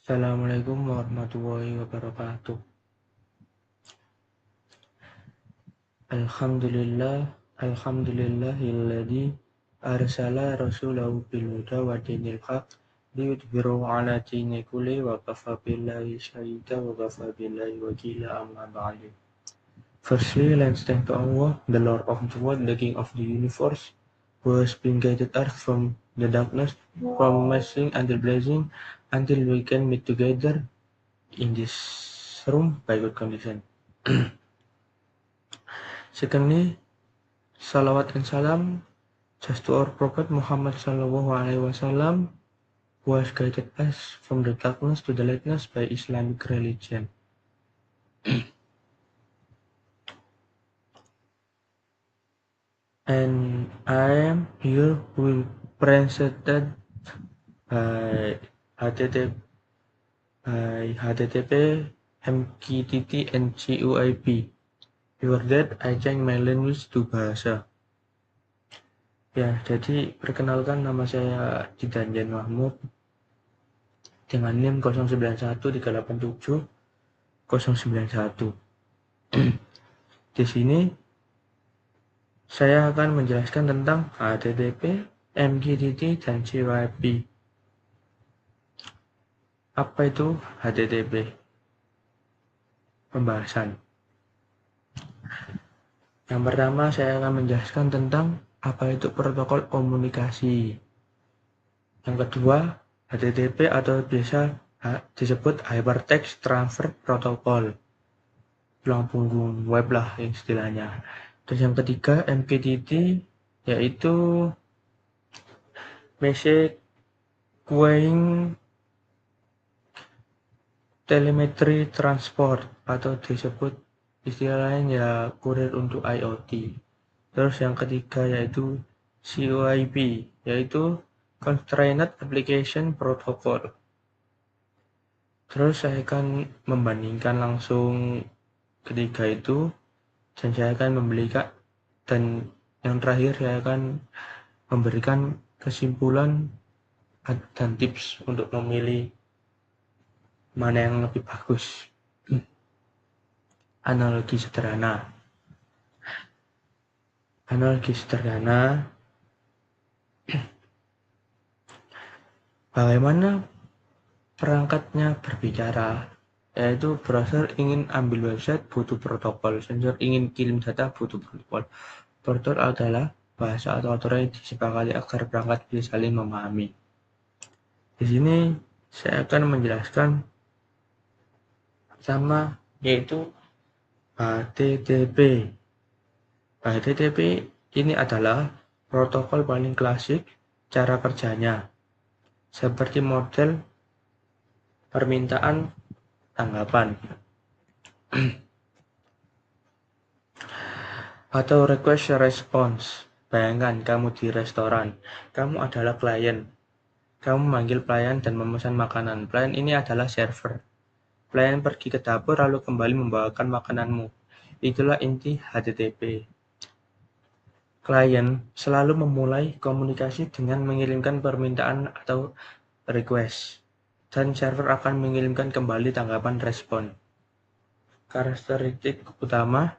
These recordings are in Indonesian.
Assalamualaikum warahmatullahi wabarakatuh. Alhamdulillahilladzi arsala rasulahu bil huda wa dinil haq liyudhhirahu 'ala dini kulli wa kafa billahi shahida wa kafa billahi wakila amma ba'du. Firstly, let's thank to Allah, the Lord of the world, the King of the universe, who has been guided us from the darkness, from messing until blessing, until we can meet together in this room by good condition. Secondly, salawat and salam just to our Prophet Muhammad Sallallahu Alaihi Wasallam, who has guided us from the darkness to the lightness by Islamic religion. And I am here will presented by HTTP MQTT and GUIB. Before that, I change my language to bahasa. Ya, jadi perkenalkan, nama saya Jidanjan Mahmud dengan NIM 091387 Di sini saya akan menjelaskan tentang HTTP, MQTT, dan GUIB. Apa itu HTTP? Pembahasan. Yang pertama, saya akan menjelaskan tentang apa itu protokol komunikasi. Yang kedua, HTTP atau biasa disebut Hypertext Transfer Protocol, tulang punggung web lah istilahnya. Terus yang ketiga, MQTT, yaitu Message Queuing Telemetry Transport, atau disebut istilah lain ya kurir untuk IoT. Terus yang ketiga yaitu COIP, yaitu Constrained Application Protocol. Terus saya akan membandingkan langsung ketiga itu, dan saya akan memberikan, dan yang terakhir saya akan memberikan kesimpulan dan tips untuk memilih mana yang lebih bagus. Analogi sederhana. Bagaimana perangkatnya berbicara, yaitu browser ingin ambil website butuh protokol, sensor ingin kirim data butuh protokol. Protokol adalah bahasa atau aturan yang disepakati agar perangkat bisa saling memahami. Di sini saya akan menjelaskan pertama, yaitu HTTP. HTTP ini adalah protokol paling klasik. Cara kerjanya seperti model permintaan tanggapan atau request response. Bayangkan kamu di restoran, kamu adalah klien. Kamu memanggil pelayan dan memesan makanan. Pelayan ini adalah server. Pelayan pergi ke dapur lalu kembali membawakan makananmu. Itulah inti HTTP. Klien selalu memulai komunikasi dengan mengirimkan permintaan atau request, dan server akan mengirimkan kembali tanggapan respon. Karakteristik utama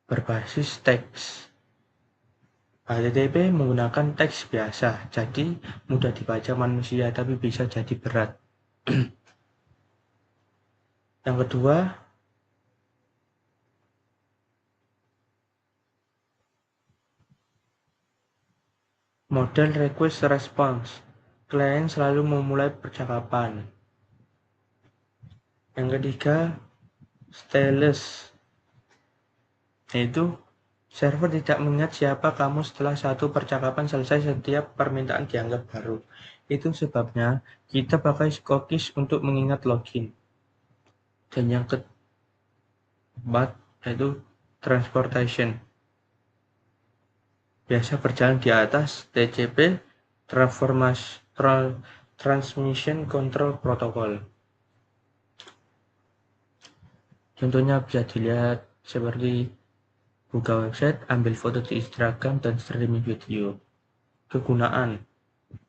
berbasis teks. HTTP menggunakan teks biasa, jadi mudah dibaca manusia, tapi bisa jadi berat. Yang kedua, model request response. Klien selalu memulai percakapan. Yang ketiga, stateless, yaitu server tidak mengingat siapa kamu setelah satu percakapan selesai. Setiap permintaan dianggap baru. Itu sebabnya kita pakai cookies untuk mengingat login. Dan yang keempat yaitu transportation. Biasa berjalan di atas TCP, Transmission Control Protocol. Contohnya bisa dilihat seperti buka website, ambil foto di Instagram, dan streaming video. Kegunaan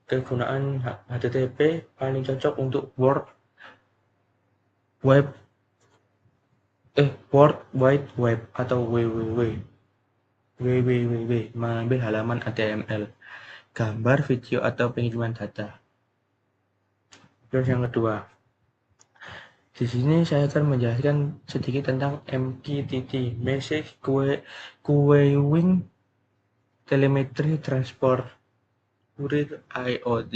kegunaan HTTP paling cocok untuk World Wide Web atau www mengambil halaman HTML, gambar, video, atau pengiriman data. Terus yang kedua, di sini saya akan menjelaskan sedikit tentang MQTT, Message Queuing Telemetry Transport IoT.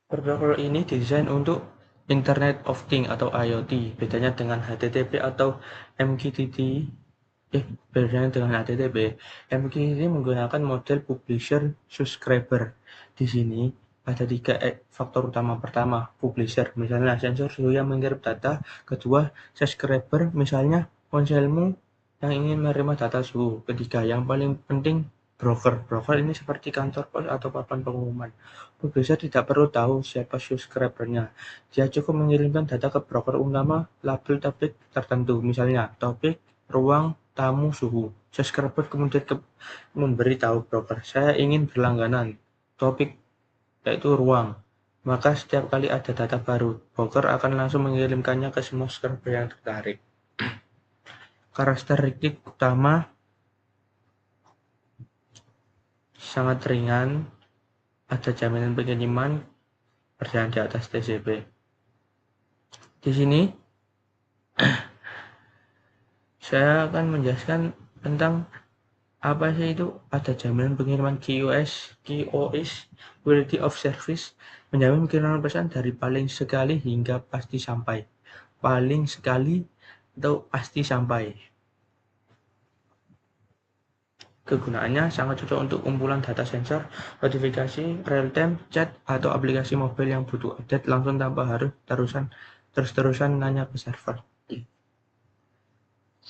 Protokol ini didesain untuk Internet of Things atau IoT. Bedanya dengan HTTP atau MQTT, MQTT menggunakan model publisher subscriber. Di sini ada 3 faktor utama. Pertama, publisher, misalnya sensor suhu yang mengirim data. Kedua, subscriber, misalnya ponselmu yang ingin menerima data suhu. Ketiga, yang paling penting, broker. Broker ini seperti kantor pos atau papan pengumuman. Publisher tidak perlu tahu siapa subscribernya. Dia cukup mengirimkan data ke broker utama label topik tertentu, misalnya topik, ruang, tamu, suhu. Subscriber kemudian memberi tahu broker, saya ingin berlangganan topik, yaitu ruang. Maka setiap kali ada data baru, broker akan langsung mengirimkannya ke semua subscriber yang tertarik. Karakteristik utama sangat ringan, ada jaminan pengiriman, berjalan di atas TCP. Di sini saya akan menjelaskan tentang apa sih itu. Ada jaminan pengiriman QoS, Quality of Service, menjamin pengiriman pesan dari paling sekali hingga pasti sampai. Paling sekali atau pasti sampai. Kegunaannya sangat cocok untuk kumpulan data sensor, notifikasi, real-time, chat, atau aplikasi mobil yang butuh update langsung tanpa harus terus-terusan nanya ke server.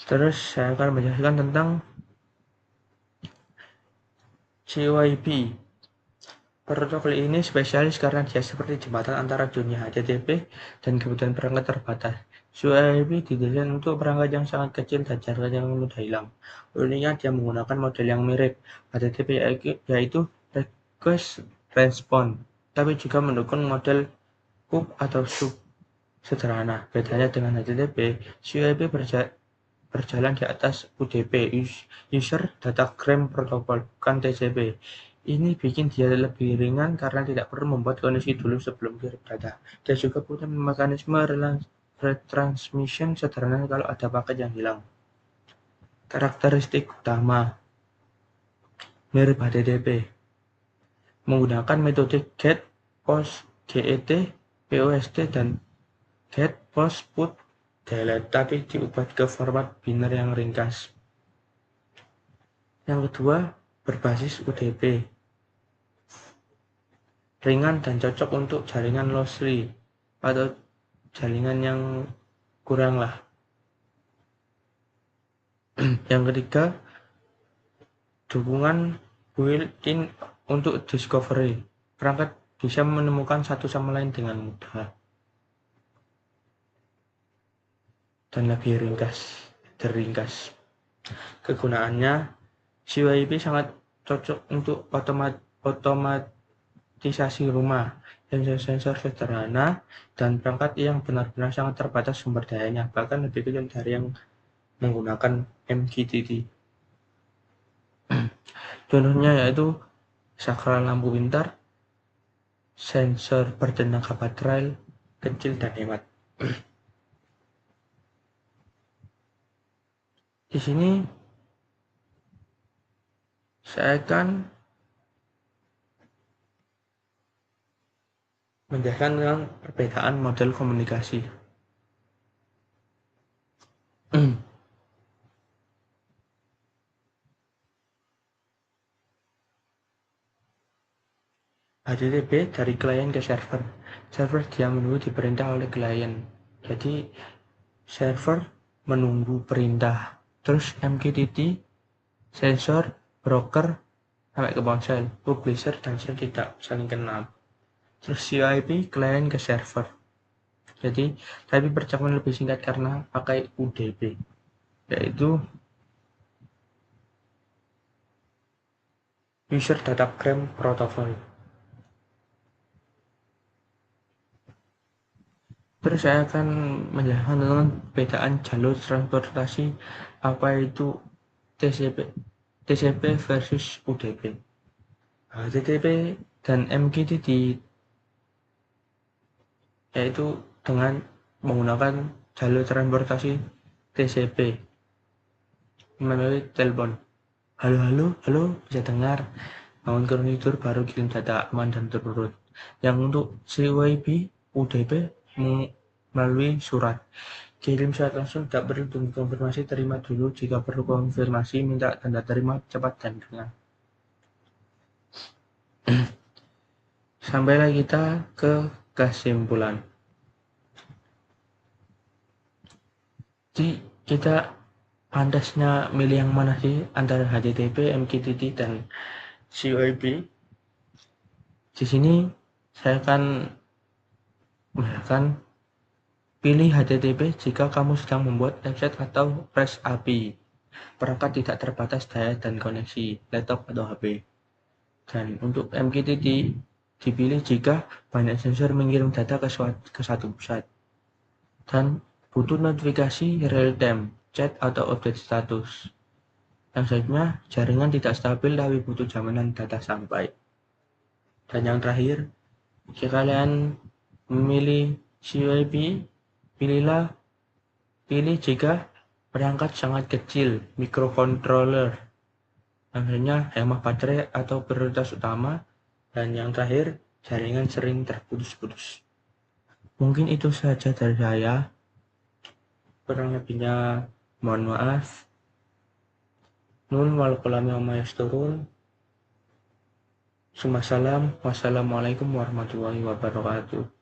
Terus saya akan menjelaskan tentang CYP. Protokol ini spesialis karena dia seperti jembatan antara dunia HTTP dan kebutuhan perangkat terbatas. CYP didesain untuk perangkat yang sangat kecil dan jaringan yang mudah hilang. Uniknya dia menggunakan model yang mirip HTTP, yaitu request response, tapi juga mendukung model hub atau sub sederhana. Bedanya dengan HTTP, CYP berjalan di atas UDP, User Datagram Protocol, bukan TCP. Ini bikin dia lebih ringan karena tidak perlu membuat koneksi dulu sebelum kirim data. Dia juga punya mekanisme retransmission sederhana kalau ada paket yang hilang. Karakteristik utama mirip HTTP, menggunakan metode GET, POST, GET, POST, dan GET, POST, PUT, delete, tapi diubah ke format biner yang ringkas. Yang kedua, berbasis UDP, ringan dan cocok untuk jaringan lossy atau jaringan yang kurang lah. Yang ketiga, dukungan built-in untuk discovery. Perangkat bisa menemukan satu sama lain dengan mudah dan lebih ringkas. Kegunaannya, CYP sangat cocok untuk otomatisasi rumah, sensor sederhana, dan perangkat yang benar-benar sangat terbatas sumber dayanya, bahkan lebih kecil dari yang menggunakan MQTT. Contohnya yaitu sakral lampu pintar, sensor bertenaga baterai kecil dan hemat. Di sini saya akan menjelaskan tentang perbedaan model komunikasi. HTTP dari klien ke server. Server dia menunggu diperintah oleh klien. Jadi server menunggu perintah. Terus MQTT, sensor, broker, sampai ke ponsel, publisher dan sel tidak saling kenal. Terus CYP, klien ke server. Jadi, tapi percakapan lebih singkat karena pakai UDP, yaitu User Data Gram Protocol. Terus saya akan menjelaskan tentang perbedaan jalur transportasi, apa itu TCP versus UDP. HTTP dan MQTT yaitu dengan menggunakan jalur transportasi TCP melalui telepon. Halo, halo, halo, bisa dengar? Bangun tidur baru kirim data aman dan terurut. Yang untuk CYP, UDP melalui surat. Kirim surat langsung, tak perlu tunggu konfirmasi, terima dulu. Jika perlu konfirmasi, minta tanda terima cepat dan ringan. Sampailah kita ke kesimpulan. Jadi kita pantasnya milih yang mana sih antara HTTP, MQTT, dan CYP? Di sini saya akan menjelaskan pilih HTTP jika kamu sedang membuat website atau REST API. Perangkat tidak terbatas daya dan koneksi, laptop atau HP. Dan untuk MQTT dipilih jika banyak sensor mengirim data ke satu pusat. Dan butuh notifikasi real time, chat atau update status. Yang selanjutnya, jaringan tidak stabil tapi butuh jaminan data sampai. Dan yang terakhir, jika kalian memilih CYP, pilih jika perangkat sangat kecil, microcontroller. Akhirnya hemat baterai atau prioritas utama. Dan yang terakhir, jaringan sering terputus-putus. Mungkin itu saja dari saya. Kurang lebihnya mohon maaf. Nun wal qalami wa ma yasturun. Wassalamualaikum warahmatullahi wabarakatuh.